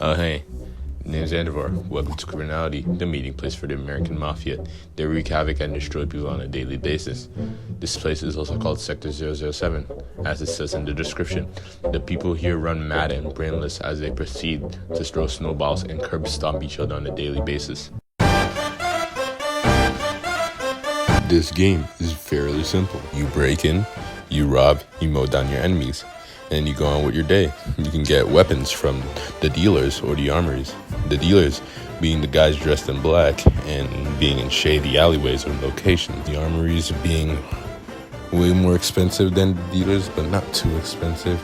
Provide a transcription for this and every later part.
Hey, name's Andivar. Welcome to Criminality, the meeting place for the American Mafia. They wreak havoc and destroy people on a daily basis. This place is also called Sector 007, as it says in the description. The people here run mad and brainless as they proceed to throw snowballs and curb stomp each other on a daily basis. This game is fairly simple. You break in, you rob, you mow down your enemies, and you go on with your day. You can get weapons from the dealers or the armories. The dealers being the guys dressed in black and being in shady alleyways or locations. The armories being way more expensive than the dealers, but not too expensive,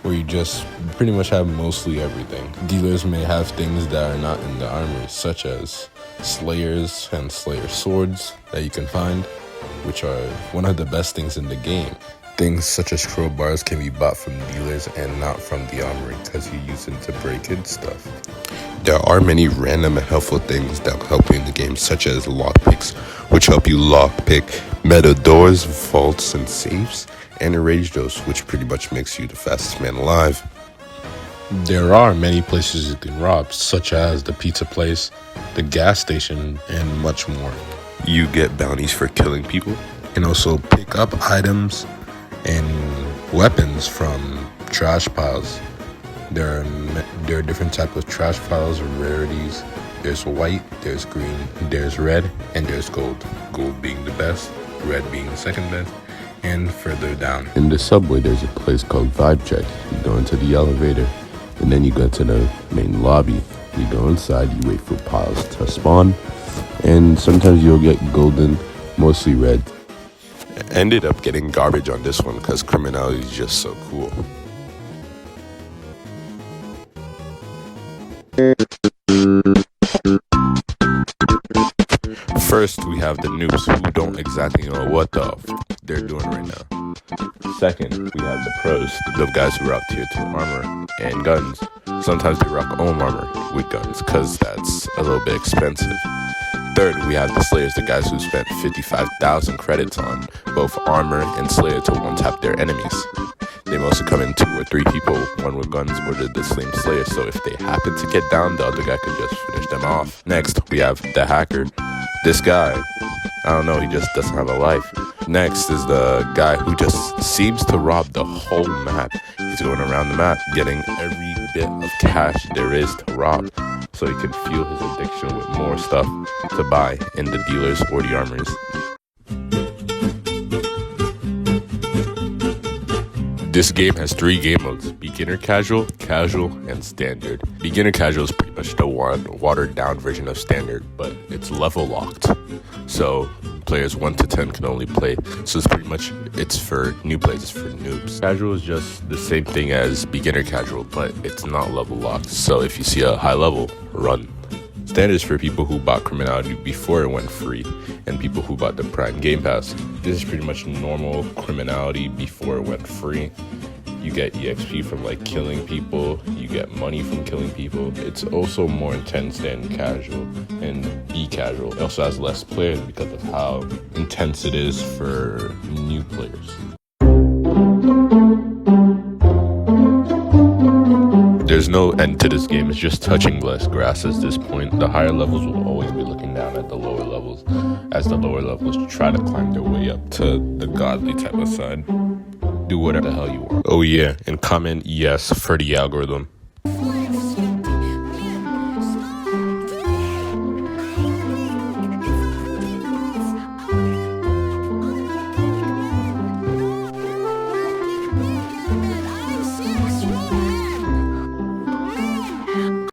where you just pretty much have mostly everything. Dealers may have things that are not in the armories, such as slayers and slayer swords that you can find, which are one of the best things in the game. Things such as crowbars can be bought from dealers and not from the armory because you use them to break in stuff. There are many random and helpful things that will help you in the game, such as lockpicks, which help you lockpick metal doors, vaults, and safes, and erase those, which pretty much makes you the fastest man alive. There are many places you can rob, such as the pizza place, the gas station, and much more. You get bounties for killing people, and also pick up items and weapons from trash piles. There are different types of trash piles or rarities. There's white, there's green, there's red, and there's gold. Gold being the best, red being the second best, and further down. In the subway, there's a place called Vibe Check. You go into the elevator, and then you go to the main lobby. You go inside, you wait for piles to spawn, and sometimes you'll get golden, mostly red. Ended up getting garbage on this one because criminality is just so cool. First, we have the noobs who don't exactly know what they're doing right now. Second, we have the pros, the guys who rock tier 2 armor and guns. Sometimes they rock own armor with guns because that's a little bit expensive. Third, we have the slayers, the guys who spent 55,000 credits on both armor and slayer to one-tap their enemies. They mostly come in 2 or 3 people, one with guns or the same slayer, so if they happen to get down, the other guy can just finish them off. Next, we have the hacker. This guy, I don't know, he just doesn't have a life. Next is the guy who just seems to rob the whole map. He's going around the map, getting every bit of cash there is to rob, so he can fuel his addiction with more stuff to buy in the dealers or the armories. This game has 3 game modes: beginner casual, casual, and standard. Beginner casual is pretty much the watered down version of standard, but it's level locked. So players 1 to 10 can only play. So it's for new players, it's for noobs. Casual is just the same thing as beginner casual, but it's not level locked. So if you see a high level, run. Standard is for people who bought Criminality before it went free, and people who bought the Prime Game Pass. This is pretty much normal Criminality before it went free. You get EXP from killing people, you get money from killing people. It's also more intense than casual and be casual. It also has less players because of how intense it is for new players. There's no end to this game, it's just touching less grass at this point. The higher levels will always be looking down at the lower levels, as the lower levels try to climb their way up to the godly type of side. Do whatever the hell you want. Oh yeah, and comment yes for the algorithm.